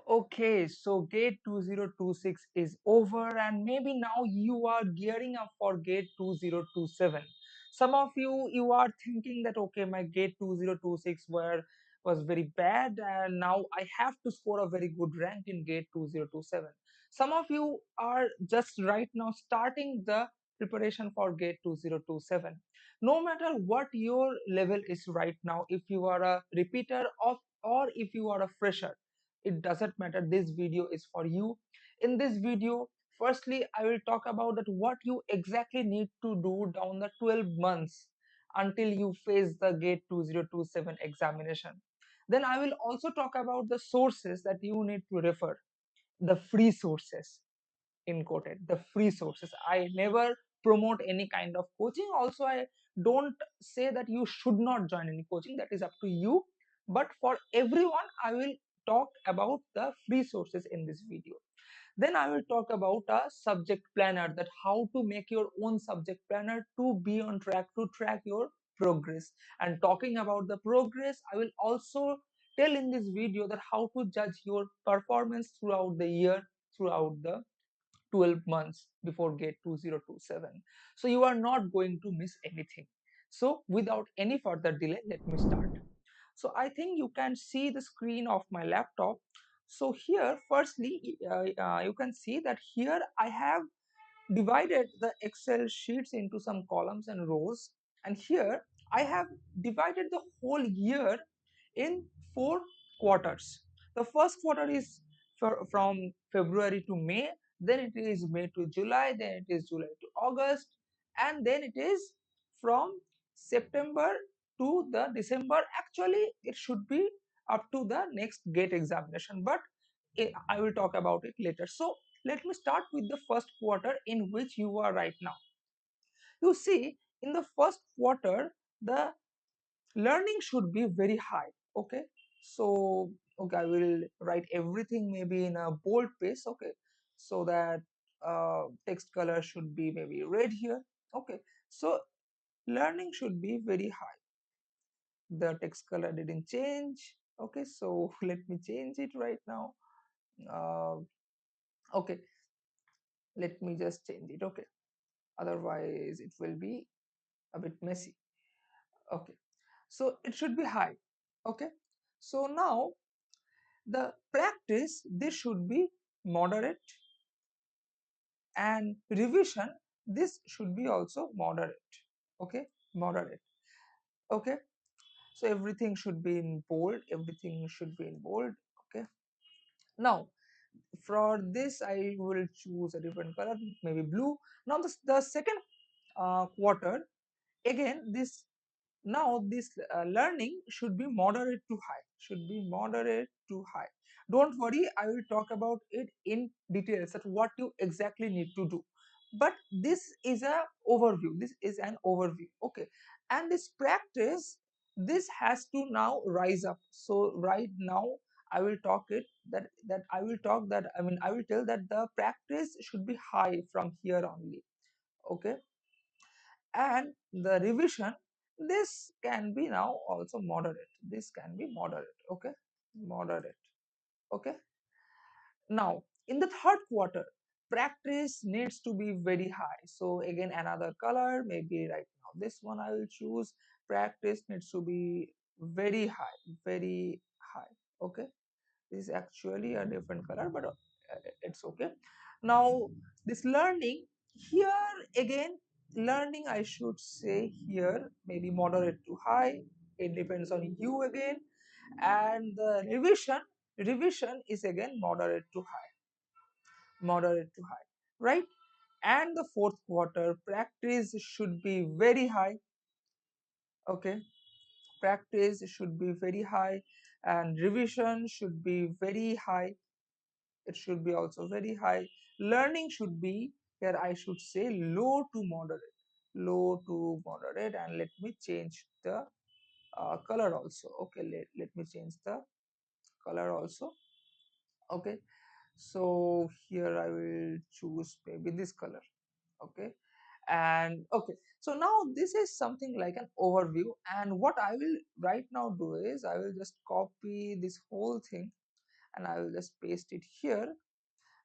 Okay, so GATE 2026 is over, and maybe now you are gearing up for GATE 2027. Some of you are thinking that okay, my GATE 2026 was very bad, and now I have to score a very good rank in GATE 2027. Some of you are just right now starting the preparation for GATE 2027. No matter what your level is right now, if you are a repeater of or if you are a fresher, it doesn't matter. This video is for you. In this video, firstly I will talk about that what you exactly need to do down the 12 months until you face the GATE 2027 examination. Then I will also talk about the sources that you need to refer, the free sources, in quoted, the free sources. I never promote any kind of coaching. Also, I don't say that you should not join any coaching, that is up to you. But for everyone, I will talk about the free sources in this video. Then I will talk about a subject planner, that how to make your own subject planner to be on track, to track your progress. And talking about the progress, I will also tell in this video that how to judge your performance throughout the year, throughout the 12 months before GATE 2027. So you are not going to miss anything. So without any further delay, let me start. So I think you can see the screen of my laptop. So here, firstly, you can see that here I have divided the Excel sheets into some columns and rows. And here I have divided the whole year in 4 quarters. The first quarter is from February to May, then it is May to July, then it is July to August, and then it is from September to the December. Actually, it should be up to the next GATE examination, but I will talk about it later. So let me start with the first quarter in which you are right now. You see, in the first quarter, the learning should be very high. Okay, so okay, I will write everything maybe in a bold pace. Okay, so that text color should be maybe red here. Okay, so learning should be very high. The text color didn't change. Okay, so let me change it right now. uh, okay, let me just change it. Okay, otherwise it will be a bit messy. Okay, so it should be high. Okay, so now the practice, this should be moderate, and revision, this should be also moderate. Okay, moderate. Okay, so everything should be in bold, everything should be in bold. Okay, now for this I will choose a different color, maybe blue. Now the second quarter, again this, now this learning should be moderate to high, should be moderate to high. Don't worry, I will talk about it in details, that what you exactly need to do, but this is a overview, this is an overview. Okay, and this practice, this has to now rise up. So right now I will talk it, that I will talk that, I mean I will tell that the practice should be high from here only. Okay, and the revision, this can be now also moderate, this can be moderate. Okay, moderate. Okay, now in the third quarter, practice needs to be very high. So again, another color, maybe right now this one I will choose. Practice needs to be very high, very high. Okay, this is actually a different color, but it's okay. Now this learning, here again, learning I should say here maybe moderate to high, it depends on you again. And the revision, revision is again moderate to high, moderate to high, right? And the fourth quarter, practice should be very high. Okay, practice should be very high, and revision should be very high, it should be also very high. Learning should be, here I should say, low to moderate, low to moderate. And let me change the color also. Okay, let me change the color also. Okay, so here I will choose maybe this color. Okay, and okay, so now this is something like an overview, and what I will right now do is I will just copy this whole thing, and I will just paste it here.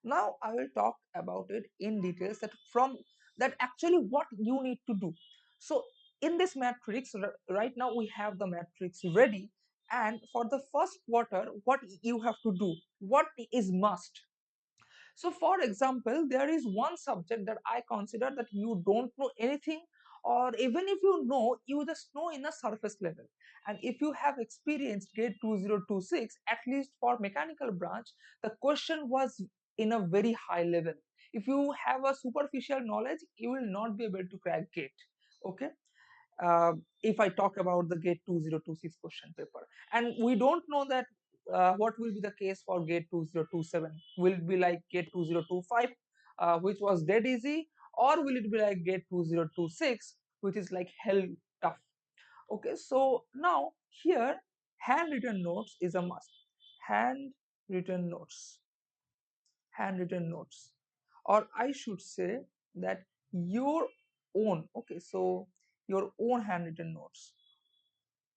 Now I will talk about it in details, that from that actually what you need to do. So in this matrix, right now we have the matrix ready, and for the first quarter what you have to do, what is must. So for example, there is one subject that I consider that you don't know anything, or even if you know, you just know in a surface level. And if you have experienced GATE 2026, at least for mechanical branch, the question was in a very high level. If you have a superficial knowledge, you will not be able to crack GATE. Okay. If I talk about the GATE 2026 question paper. And we don't know that what will be the case for GATE 2027. Will it be like GATE 2025, which was dead easy, or will it be like GATE 2026, which is like hell tough? Okay, so now here, handwritten notes is a must. Handwritten notes, handwritten notes, or I should say that your own. Okay, so your own handwritten notes,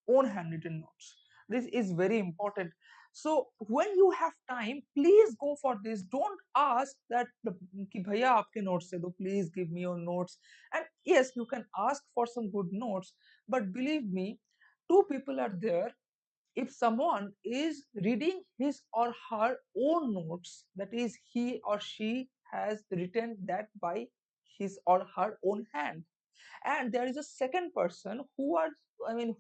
own handwritten notes. This is very important. So when you have time, please go for this. Don't ask that कि भैया आपके notes से दो, please give me your notes. And yes, you can ask for some good notes, but believe me, two people are there. If someone is reading his or her own notes, that is, he or she has written that by his or her own hand, and there is a second person who are,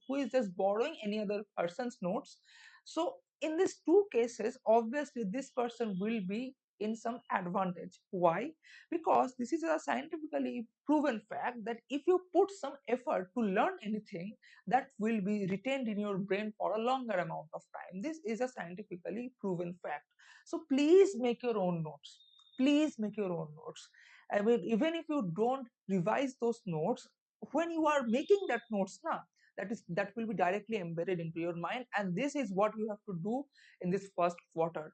who is just borrowing any other person's notes. So in these two cases, obviously this person will be in some advantage. Why? Because this is a scientifically proven fact that if you put some effort to learn anything, that will be retained in your brain for a longer amount of time. This is a scientifically proven fact. So please make your own notes, please make your own notes. Even if you don't revise those notes, when you are making that notes now, that will be directly embedded into your mind, and this is what you have to do in this first quarter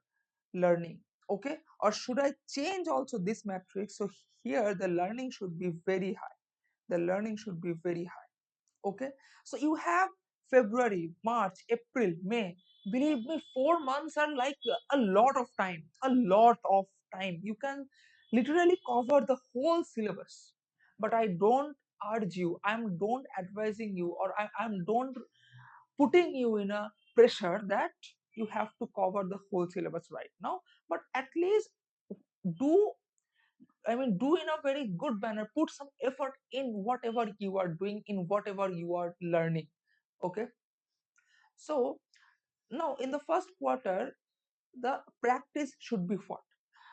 learning. Okay, or should I change also this matrix? So here the learning should be very high, the learning should be very high. Okay, so you have February, March, April, May. Believe me, 4 months are like a lot of time, a lot of time. You can literally cover the whole syllabus. But I don't urge you, I'm don't advising you, or I'm don't putting you in a pressure that you have to cover the whole syllabus right now. But at least do, do in a very good manner, put some effort in whatever you are doing, in whatever you are learning. Okay, so now in the first quarter, the practice should be fought.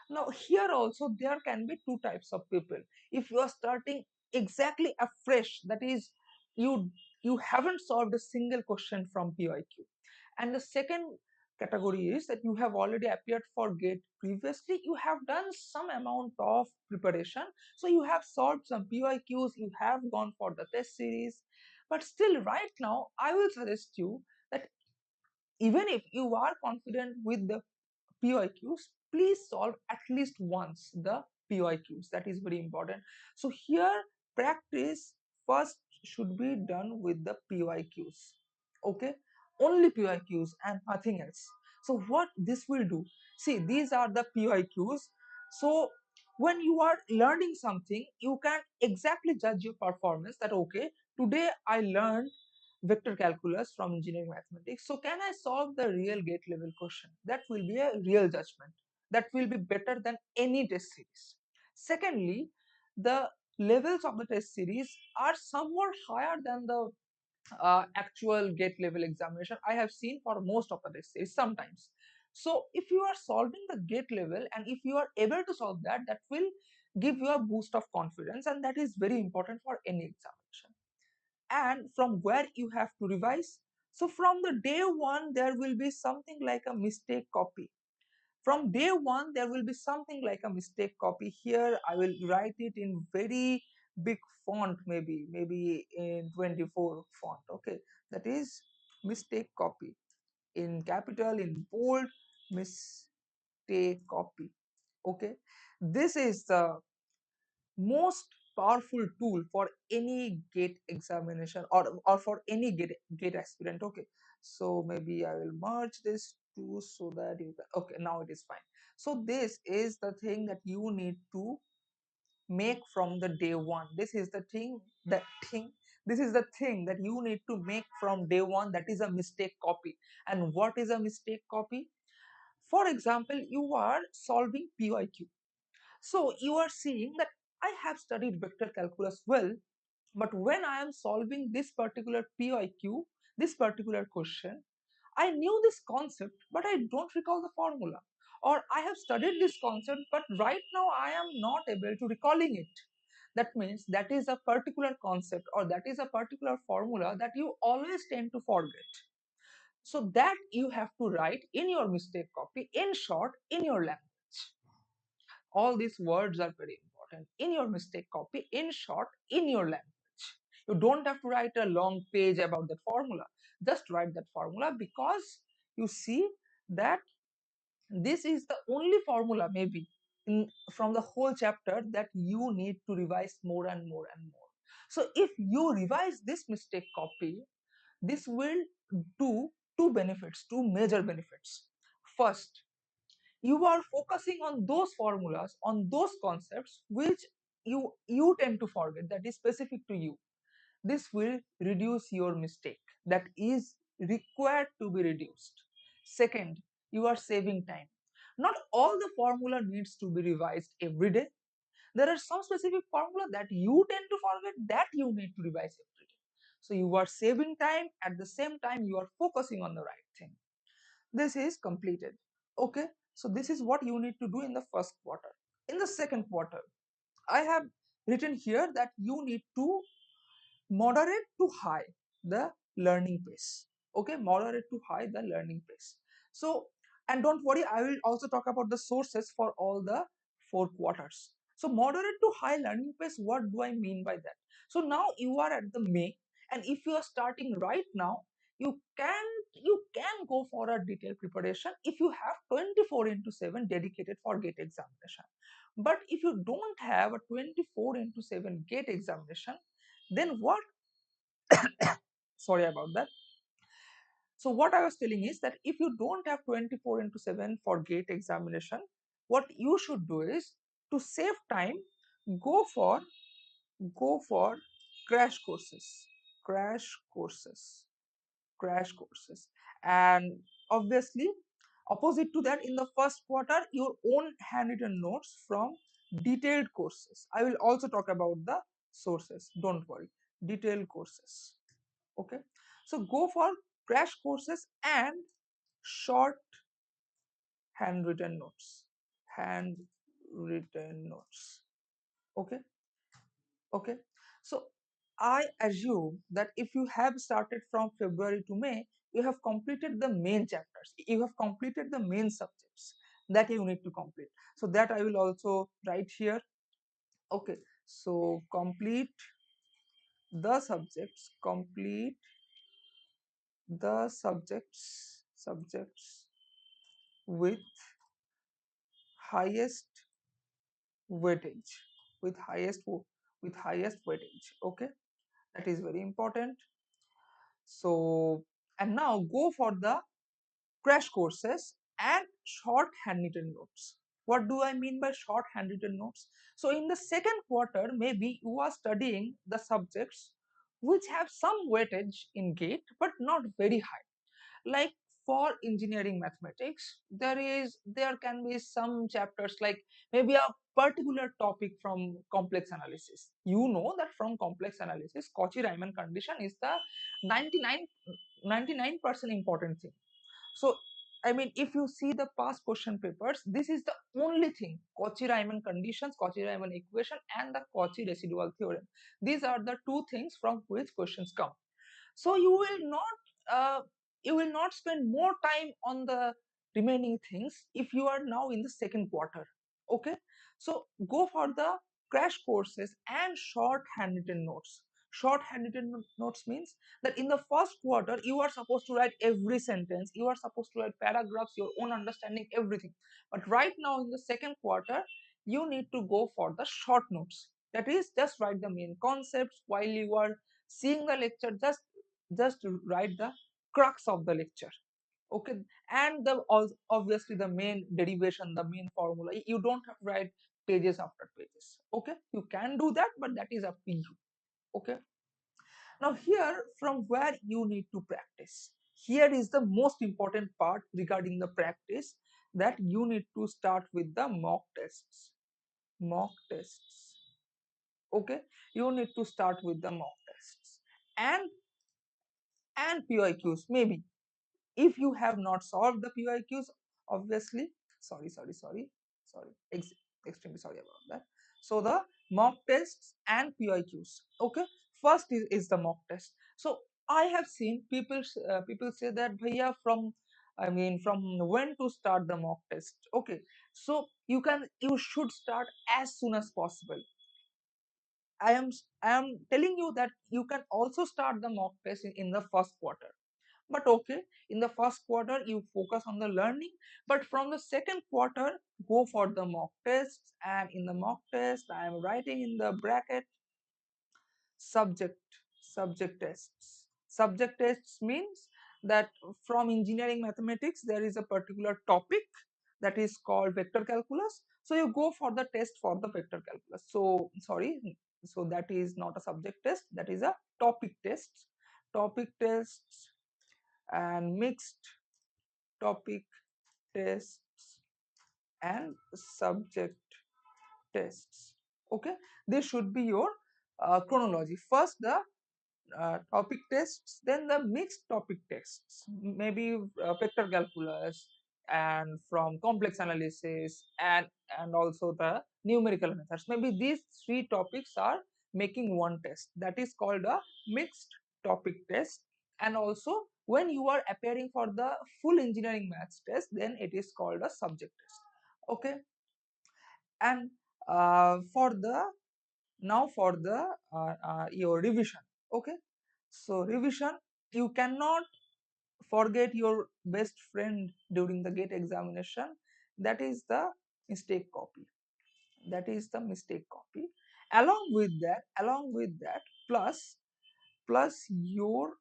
Now here also there can be two types of people. If you are starting exactly afresh, that is, you haven't solved a single question from PYQ, and the second category is that you have already appeared for GATE previously, you have done some amount of preparation, so you have solved some PYQs, you have gone for the test series, but still right now I will suggest you that even if you are confident with the PYQs, please solve at least once the PYQs. That is very important. So here practice first should be done with the PYQs. Okay, only PYQs and nothing else. So what this will do? See, these are the PYQs. So when you are learning something, you can exactly judge your performance that okay, today I learned vector calculus from engineering mathematics. So can I solve the real gate level question? That will be a real judgment. That will be better than any test series. Secondly, the levels of the test series are somewhat higher than the actual gate level examination I have seen for most of the test series sometimes. So if you are solving the gate level and if you are able to solve that, that will give you a boost of confidence, and that is very important for any examination. And from where you have to revise, so from the day one there will be something like a mistake copy. From day one there will be something like a mistake copy. Here I will write it in very big font, maybe in 24 font. Okay, that is mistake copy, in capital, in bold, mistake copy. Okay, this is the most powerful tool for any gate examination, or for any gate aspirant. Okay, So maybe I will merge this two so that you can, okay, now it is fine. So this is the thing that you need to make from the day one. This is the thing, this is the thing that you need to make from day one. That is a mistake copy. And what is a mistake copy? For example, you are solving PYQ. So you are seeing that I have studied vector calculus well, but when I am solving this particular PYQ, this particular question, I knew this concept, but I don't recall the formula. Or I have studied this concept, but right now I am not able to recalling it. That means that is a particular concept or that is a particular formula that you always tend to forget. So that you have to write in your mistake copy, in short, in your language. All these words are very important. In your mistake copy, in short, in your language. You don't have to write a long page about that formula. Just write that formula, because you see that this is the only formula maybe from the whole chapter that you need to revise more and more and more. So if you revise this mistake copy, this will do two benefits, two major benefits. First, you are focusing on those formulas, on those concepts which you tend to forget, that is specific to you. This will reduce your mistake that is required to be reduced. Second, you are saving time. Not all the formula needs to be revised every day. There are some specific formula that you tend to forget that you need to revise every day. So you are saving time, at the same time you are focusing on the right thing. This is completed. Okay, so this is what you need to do in the first quarter. In the second quarter, I have written here that you need to moderate to high the learning pace. Okay, moderate to high the learning pace. So, and don't worry, I will also talk about the sources for all the four quarters. So moderate to high learning pace, what do I mean by that? So now you are at the May, and if you are starting right now, you can go for a detailed preparation if you have 24 into 7 dedicated for gate examination. But if you don't have a 24 into 7 gate examination, then what, sorry about that. So what I was telling is that if you don't have 24 into 7 for gate examination, what you should do is, to save time, go for go for crash courses, crash courses, crash courses. And obviously, opposite to that, in the first quarter, your own handwritten notes from detailed courses. I will also talk about the sources, don't worry, detailed courses. Okay, so go for crash courses and short handwritten notes, handwritten notes. Okay, okay. So I assume that if you have started from February to May, you have completed the main chapters, you have completed the main subjects that you need to complete. So that I will also write here. Okay, so complete the subjects, complete the subjects with highest weightage, with highest weightage. Okay, that is very important. So, and now go for the crash courses and short handwritten notes. What do I mean by short handwritten notes? So in the second quarter, maybe you are studying the subjects which have some weightage in gate but not very high. Like for engineering mathematics, there can be some chapters, like maybe a particular topic from complex analysis. You know that from complex analysis, Cauchy-Riemann condition is the 99% important thing. So I mean, if you see the past question papers, this is the only thing: Cauchy-Riemann conditions, Cauchy-Riemann equation, and the Cauchy residual theorem. These are the two things from which questions come. So uh, you will not spend more time on the remaining things if you are now in the second quarter. Okay, so go for the crash courses and short handwritten notes. Short handwritten notes means that in the first quarter you are supposed to write every sentence, you are supposed to write paragraphs, your own understanding, everything. But right now in the second quarter, you need to go for the short notes. That is, just write the main concepts while you are seeing the lecture. Just write the crux of the lecture. Okay, and obviously the main derivation, the main formula, you don't have to write pages after pages. Okay, you can do that, but that is up to you. Okay, now here from where you need to practice, here is the most important part regarding the practice, that you need to start with the mock tests. Mock tests. Okay, you need to start with the mock tests and PYQs. Maybe if you have not solved the PYQs, obviously, sorry, extremely sorry about that. So the mock tests and PYQs. Okay, first is the mock test. So I have seen people say that bhaiya, from from when to start the mock test. Okay, so you should start as soon as possible. I am telling you that you can also start the mock test in the first quarter, but okay, in the first quarter you focus on the learning, but from the second quarter go for the mock tests. And in the mock test I am writing in the bracket subject tests. Subject tests means that from engineering mathematics there is a particular topic that is called vector calculus, so you go for the test for the vector calculus. So sorry, so that is not a subject test, that is a topic test. Topic tests and mixed topic tests and subject tests. Okay, this should be your chronology. First the topic tests, then the mixed topic tests, maybe vector calculus, and from complex analysis, and also the numerical methods. Maybe these three topics are making one test, that is called a mixed topic test. And also when you are appearing for the full engineering maths test, then it is called a subject test. Okay, and for the now for the your revision. Okay, so revision, you cannot forget your best friend during the gate examination, that is the mistake copy. That is the mistake copy. Along with that, plus your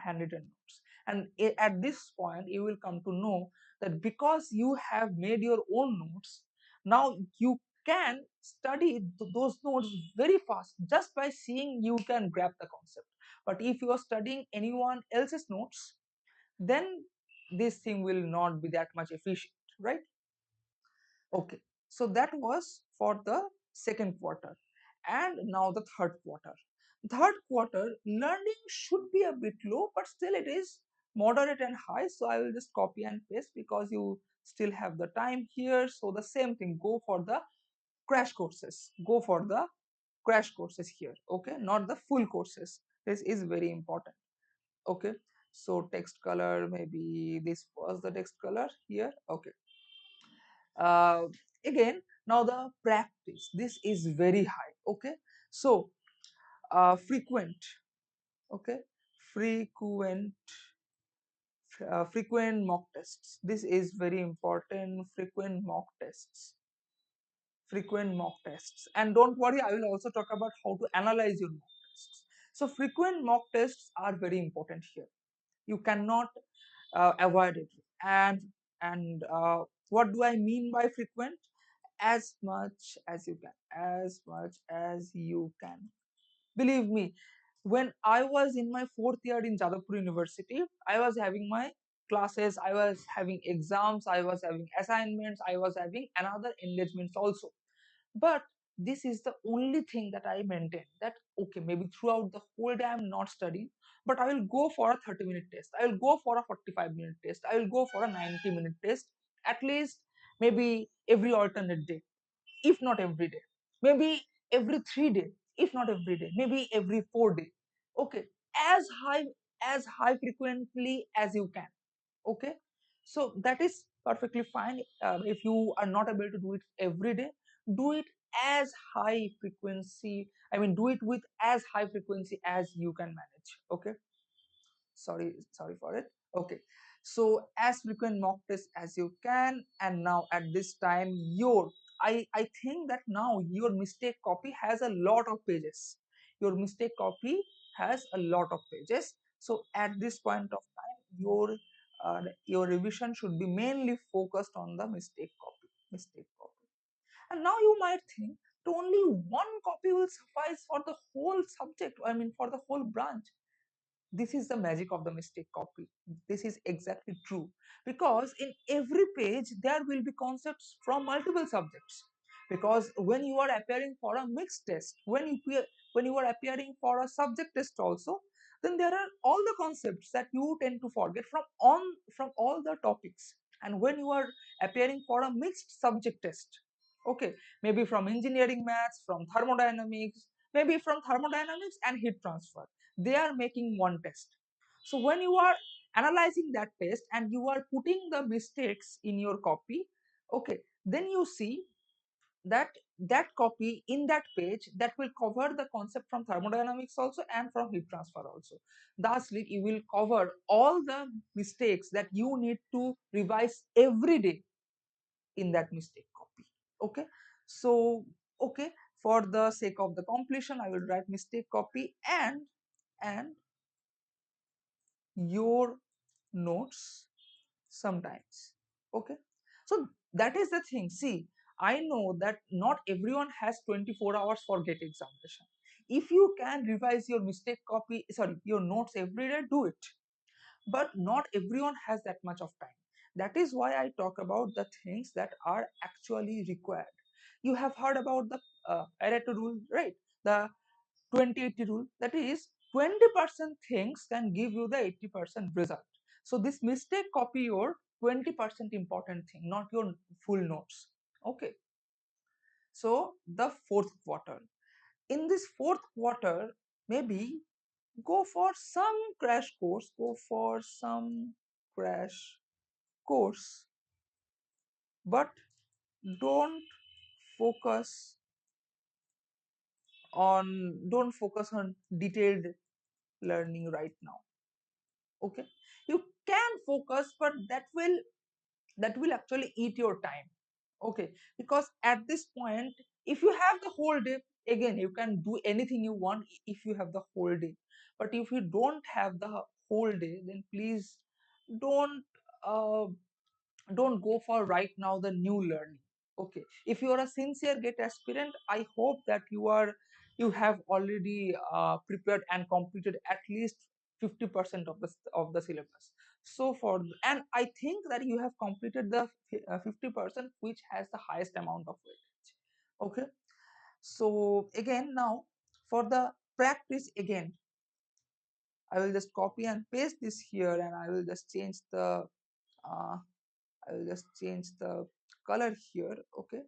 handwritten notes. And at this point you will come to know that because you have made your own notes, now you can study those notes very fast. Just by seeing you can grab the concept. But if you are studying anyone else's notes, then this thing will not be that much efficient, right? Okay, so that was for the second quarter. And now the third quarter. Third quarter learning should be a bit low, but still it is moderate and high. So I will just copy and paste because you still have the time here. So the same thing, go for the crash courses. Go for the crash courses here. Okay, not the full courses. This is very important. Okay, so text color, maybe this was the text color here. Okay, uh, again, now the practice, this is very high. Okay, so frequent. Okay, frequent frequent mock tests, this is very important. Frequent mock tests, and don't worry, I will also talk about how to analyze your mock tests. So frequent mock tests are very important here. You cannot avoid it. And what do I mean by frequent? As much as you can, as much as you can. Believe me, when I was in my fourth year in Jadavpur University, I was having my classes, I was having exams, I was having assignments, I was having another engagements also. But this is the only thing that I maintain, that okay, maybe throughout the whole day I'm not studying, but I will go for a 30-minute test, I will go for a 45-minute test, I will go for a 90-minute test, at least maybe every alternate day, if not every day, maybe every 3 day, if not every day, maybe every 4 day. Okay, as high frequently as you can. Okay, so that is perfectly fine. If you are not able to do it every day, do it as high frequency, do it with as high frequency as you can manage. Okay, sorry for it. Okay, so as frequent mock test as you can. And now at this time, I think that now your mistake copy has a lot of pages. Your mistake copy has a lot of pages. So at this point of time, your revision should be mainly focused on the mistake copy. And now you might think that only one copy will suffice for the whole subject, I mean for the whole branch. This is the magic of the mistake copy. This is exactly true, because in every page there will be concepts from multiple subjects. Because when you are appearing for a mixed test, when you are appearing for a subject test also, then there are all the concepts that you tend to forget from all the topics. And when you are appearing for a mixed subject test, okay, maybe from engineering maths, from thermodynamics, maybe from thermodynamics and heat transfer, they are making one test. So when you are analyzing that test and you are putting the mistakes in your copy, okay, then you see that that copy in that page that will cover the concept from thermodynamics also and from heat transfer also. Thusly you will cover all the mistakes that you need to revise every day in that mistake copy. Okay, so okay, for the sake of the completion I will write mistake copy and your notes sometimes. Okay, so that is the thing. See, I know that not everyone has 24 hours for gate examination. If you can revise your mistake copy, sorry, your notes every day, do it. But not everyone has that much of time. That is why I talk about the things that are actually required. You have heard about the Pareto rule, right? The 20-80 rule, that is 20% things can give you the 80% result. So this mistake copy your 20% important thing, not your full notes. Okay, so the fourth quarter, in this fourth quarter, maybe go for some crash course, go for some crash course, but don't focus don't focus on detailed learning right now. Okay, you can focus, but that will actually eat your time. Okay, because at this point, if you have the whole day, again you can do anything you want if you have the whole day. But if you don't have the whole day, then please don't uh, don't go for right now the new learning. Okay, if you are a sincere gate aspirant, I hope that you have already prepared and completed at least 50% of the syllabus. So for, and I think that you have completed the 50% which has the highest amount of weightage. Okay, so again now for the practice, again I will just copy and paste this here, and I will just change the uh, I will just change the color here. Okay,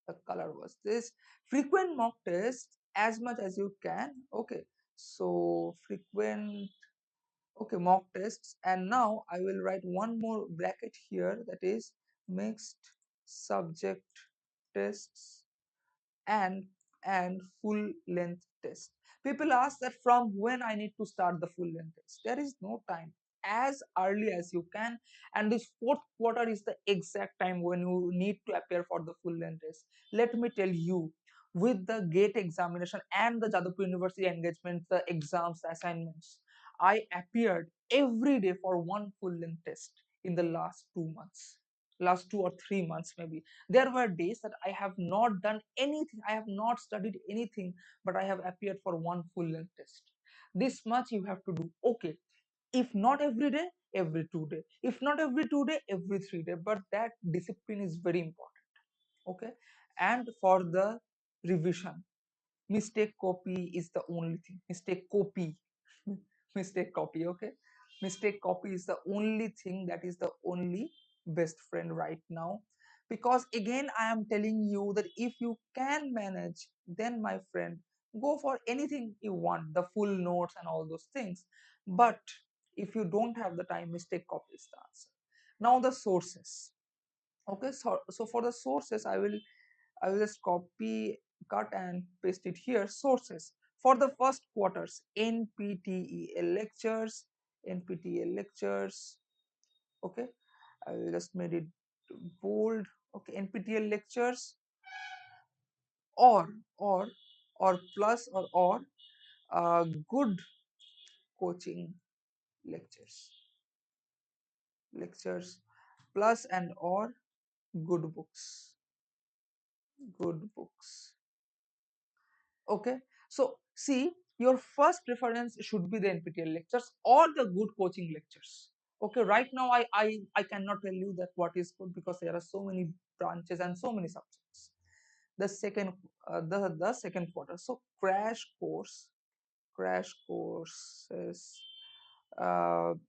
the color was this. Frequent mock test as much as you can. Okay, so frequent, okay, mock tests. And now I will write one more bracket here, that is mixed subject tests and full length test. People ask that from when I need to start the full length test. There is no time, as early as you can. And this fourth quarter is the exact time when you need to appear for the full length test. Let me tell you, with the gate examination and the Jadavpur University engagement, the exams, the assignments, I appeared every day for one full length test in the last 2 months, last 2 or 3 months maybe. There were days that I have not done anything, I have not studied anything, but I have appeared for one full length test. This much you have to do. Okay, if not every day, every 2 day, if not every 2 day, every 3 day, but that discipline is very important. Okay, and for the revision, mistake copy is the only thing. Mistake copy mistake copy. Okay, mistake copy is the only thing that is the only best friend right now. Because again I am telling you that if you can manage, then my friend, go for anything you want, the full notes and all those things. But if you don't have the time, mistake copy is the answer. Now the sources. Okay, so for the sources, I will just copy, cut and paste it here. Sources for the first quarters: NPTEL lectures, NPTEL lectures. Okay, I will just made it bold. Okay, NPTEL lectures, or or plus or good coaching lectures, lectures plus and or good books, good books. Okay, so see, your first preference should be the NPTEL lectures or the good coaching lectures. Okay, right now I cannot tell you that what is good because there are so many branches and so many subjects. The second the second quarter, so crash courses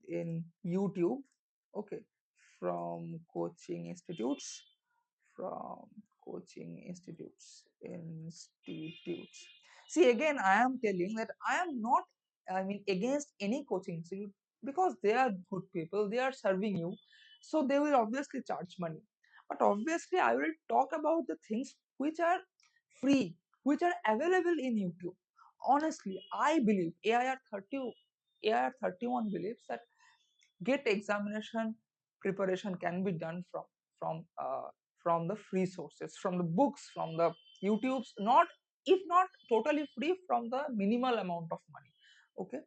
in YouTube, okay, from coaching institutes, from coaching institutes. See, again, I am telling that I am not, I mean, against any coaching institute because they are good people, they are serving you, so they will obviously charge money. But obviously, I will talk about the things which are free, which are available in YouTube. Honestly, I believe AIR 31 believes that GATE examination preparation can be done from uh, from the free sources, from the books, from the YouTubes, not, if not totally free, from the minimal amount of money. Okay,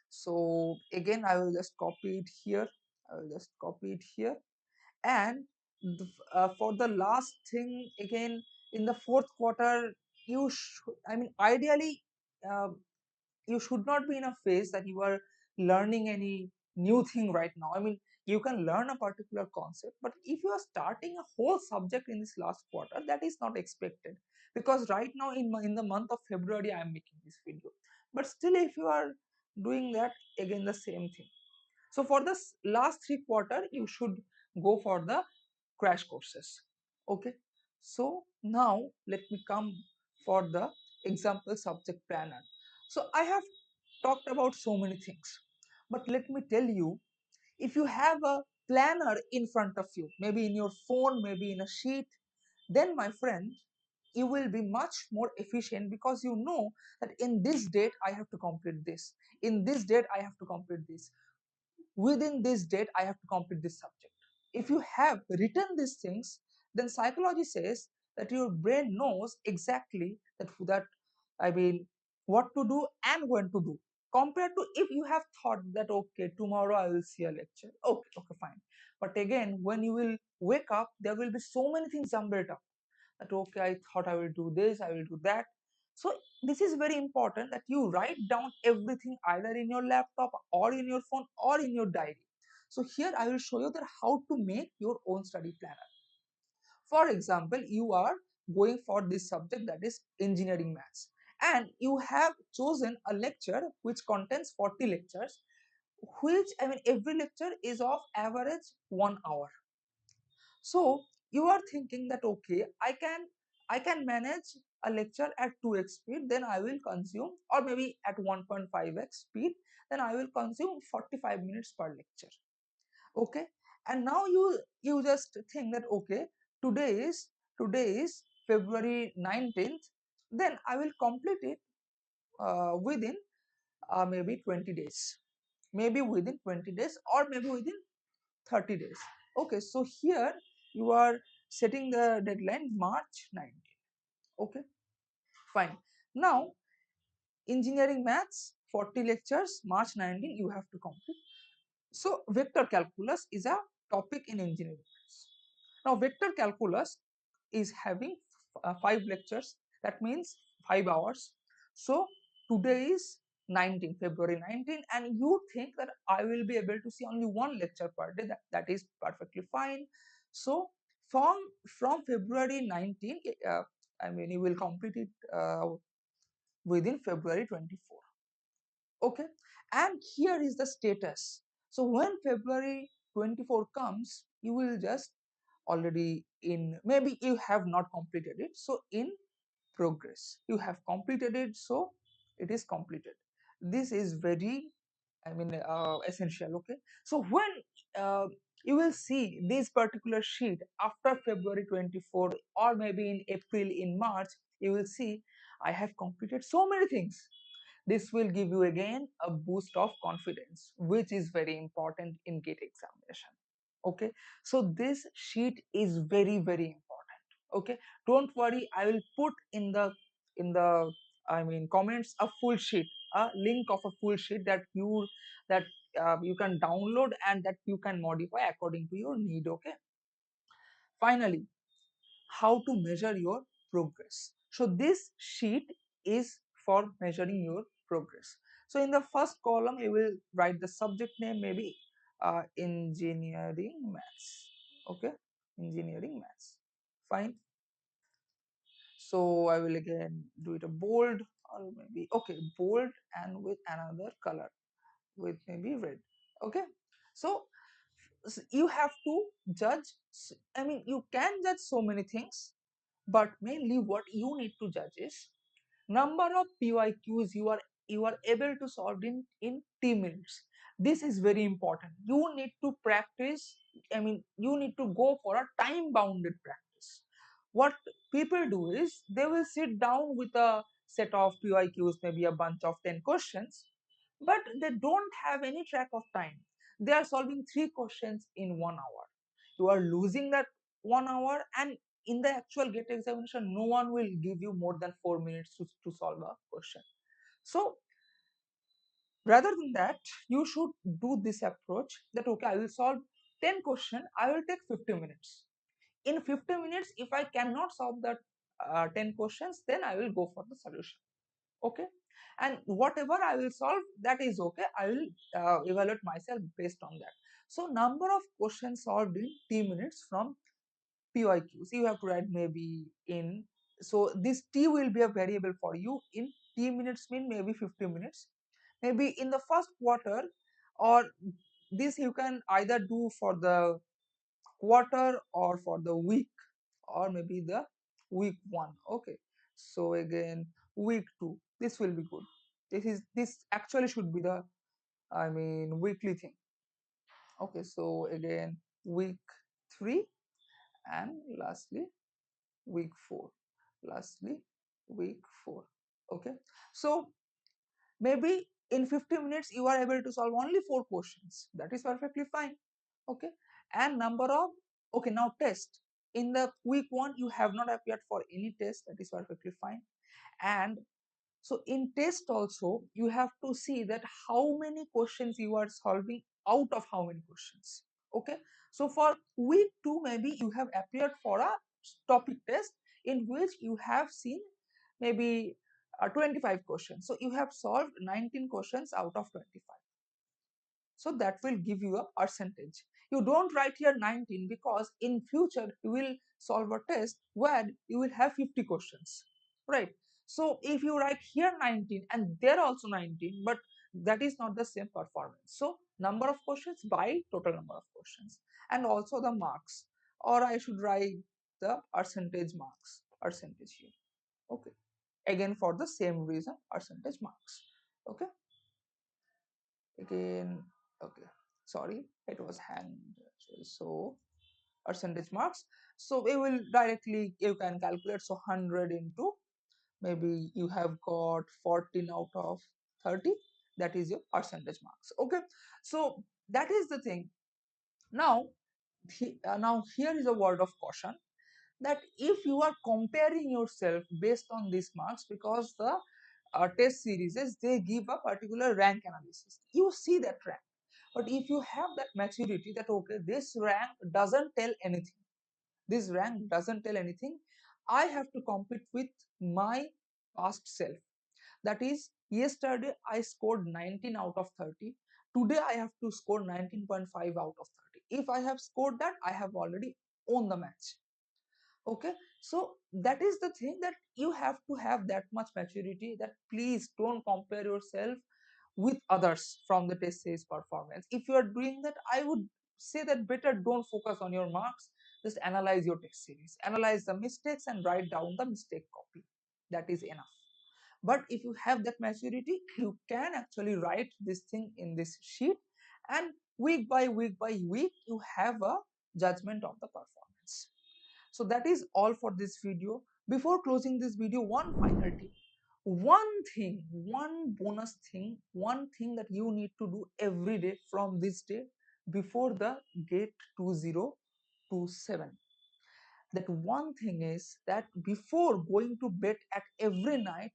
so again I will just copy it here. I will just copy it here. And for the last thing, again, in the fourth quarter, you should, I mean, ideally, uh, you should not be in a phase that you are learning any new thing right now. I mean, you can learn a particular concept, but if you are starting a whole subject in this last quarter, that is not expected, because right now in the month of February I am making this video. But still, if you are doing that, again the same thing. So for this last 3 quarter, you should go for the crash courses. Okay, so now let me come for the example subject planner. So I have talked about so many things, but let me tell you, if you have a planner in front of you, maybe in your phone, maybe in a sheet, then my friend, you will be much more efficient, because you know that in this date I have to complete this, in this date I have to complete this, within this date I have to complete this subject. If you have written these things, then psychology says that your brain knows exactly that I mean, what to do and when to do, compared to if you have thought that okay, tomorrow I will see a lecture, okay, okay, fine. But again, when you will wake up, there will be so many things jumbled up, that okay, I thought I will do this, I will do that. So this is very important that you write down everything either in your laptop or in your phone or in your diary. So here I will show you that how to make your own study planner. For example, you are going for this subject, that is engineering maths, and you have chosen a lecture which contains 40 lectures, which, I mean, every lecture is of average 1 hour. So you are thinking that okay, I can manage a lecture at 2x speed, then I will consume, or maybe at 1.5x speed, then I will consume 45 minutes per lecture. Okay, and now you just think that okay, today is February 19th, then I will complete it within maybe 20 days, maybe within 20 days, or maybe within 30 days. Okay, so here you are setting the deadline March 19. Okay, fine. Now, engineering maths 40 lectures, March 19 you have to complete. So vector calculus is a topic in engineering maths. Now vector calculus is having 5 lectures, that means 5 hours. So today is 19 February 19, and you think that I will be able to see only one lecture per day. That is perfectly fine. So from February 19, I mean, you will complete it within February 24. Okay, and here is the status. So when February 24 comes, you will just already in, maybe you have not completed it, so in progress, you have completed it, so it is completed. This is very, I mean, essential. Okay, so when uh, you will see this particular sheet after February 24, or maybe in April, in March, you will see I have completed so many things. This will give you again a boost of confidence, which is very important in GATE examination. Okay, so this sheet is very, very important. Okay, don't worry, I will put in the comments a full sheet, a link of a full sheet that you can download and that you can modify according to your need. Okay. Finally, how to measure your progress. So this sheet is for measuring your progress. So in the first column, you will write the subject name, maybe engineering maths. Okay, engineering maths. Fine. So I will again do it a bold, or maybe okay, bold and with another color, with maybe red. Okay. So you have to judge. You can judge so many things, but mainly what you need to judge is number of PYQs you are able to solve in T minutes. This is very important. You need to practice. You need to go for a time bounded practice. What people do is they will sit down with a set of PYQs, maybe a bunch of 10 questions, but they don't have any track of time. They are solving 3 questions in 1 hour. You are losing that 1 hour, and in the actual GATE examination, no one will give you more than 4 minutes to solve a question. So rather than that, you should do this approach that okay, I will solve 10 questions, I will take 50 minutes. In 50 minutes, if I cannot solve that 10 questions, then I will go for the solution. Okay. And whatever I will solve, that is okay. I will evaluate myself based on that. So number of questions solved in T minutes from PYQs. You have to write maybe in, so this T will be a variable for you. In T minutes mean maybe 50 minutes. Maybe in the first quarter, or this you can either do for the quarter or for the week, or maybe the week 1. Okay. So again, week 2. This will be good. This actually should be the weekly thing. Okay. So again, week 3, and lastly week 4, lastly week 4. Okay. So maybe in 50 minutes you are able to solve only 4 questions. That is perfectly fine. Okay. And number of, okay, now test. In the week 1 you have not appeared for any test. That is perfectly fine. And so in test also, you have to see that how many questions you are solving out of how many questions. Okay. So for week 2, maybe you have appeared for a topic test in which you have seen maybe 25 questions. So you have solved 19 questions out of 25. So that will give you a percentage. You don't write here 19 because in future you will solve a test where you will have 50 questions, right? So if you write here 19 and there also 19, but that is not the same performance. So number of questions by total number of questions, and also the marks, or I should write the percentage marks, percentage here. Okay. Again for the same reason, percentage marks. Okay. Again, okay, sorry, it was hanged actually. So percentage marks, so we will directly, you can calculate. So 100 into, maybe you have got 14 out of 30, that is your percentage marks. Okay. So that is the thing. Now now here is a word of caution, that if you are comparing yourself based on these marks, because the test series they give a particular rank analysis, you see that rank. But if you have that maturity that okay, this rank doesn't tell anything, this rank doesn't tell anything, I have to compete with my past self. That is, yesterday I scored 19 out of 30, today I have to score 19.5 out of 30. If I have scored that, I have already won the match. Okay. So that is the thing, that you have to have that much maturity, that please don't compare yourself with others from the test series performance. If you are doing that, I would say that better don't focus on your marks, just analyze your test series, analyze the mistakes and write down the mistake copy. That is enough. But if you have that maturity, you can actually write this thing in this sheet, and week by week by week you have a judgment of the performance. So that is all for this video. Before closing this video, one final tip, one thing, one bonus thing, one thing that you need to do every day from this day before the GATE 2027. That one thing is that before going to bed at every night,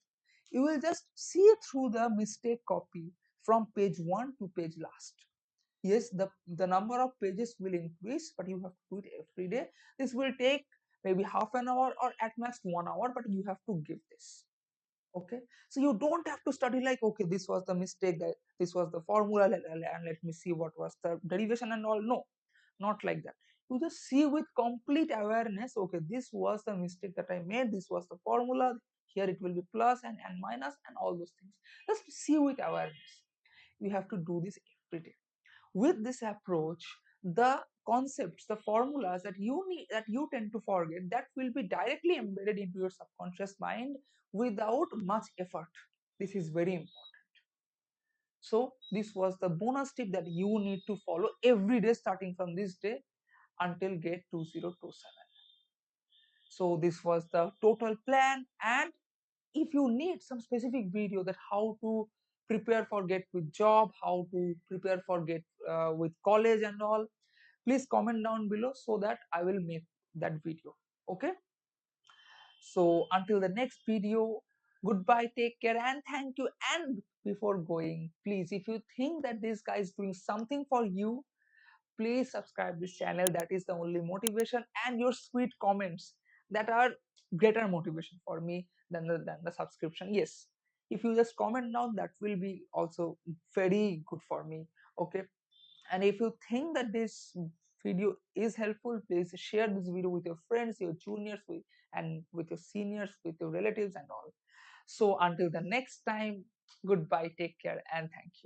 You will just see through the mistake copy from page 1 to page last. Yes, the number of pages will increase, but you have to do it every day. This will take maybe half an hour or at max 1 hour, but you have to give this. Okay, so you don't have to study like, okay, this was the mistake, that this was the formula, and let me see what was the derivation and all. No, not like that. You just see with complete awareness, okay, this was the mistake that I made, this was the formula, here it will be plus and minus and all those things. Just see with awareness. You have to do this every day. With this approach, the concepts, the formulas that you need, that you tend to forget, that will be directly embedded into your subconscious mind without much effort. This is very important. So this was the bonus tip that you need to follow every day starting from this day until gate 2027. So this was the total plan. And if you need some specific video that how to prepare for get with job, how to prepare for get with college and all, please comment down below so that I will make that video. Okay, so until the next video, goodbye, take care, and thank you. And before going, please, if you think that this guy is doing something for you, please subscribe this channel. That is the only motivation, and your sweet comments that are greater motivation for me than the subscription. Yes, if you just comment down, that will be also very good for me. Okay, and if you think that this video is helpful, please share this video with your friends, your juniors, and with your seniors, with your relatives and all. So until the next time, goodbye, take care, and thank you.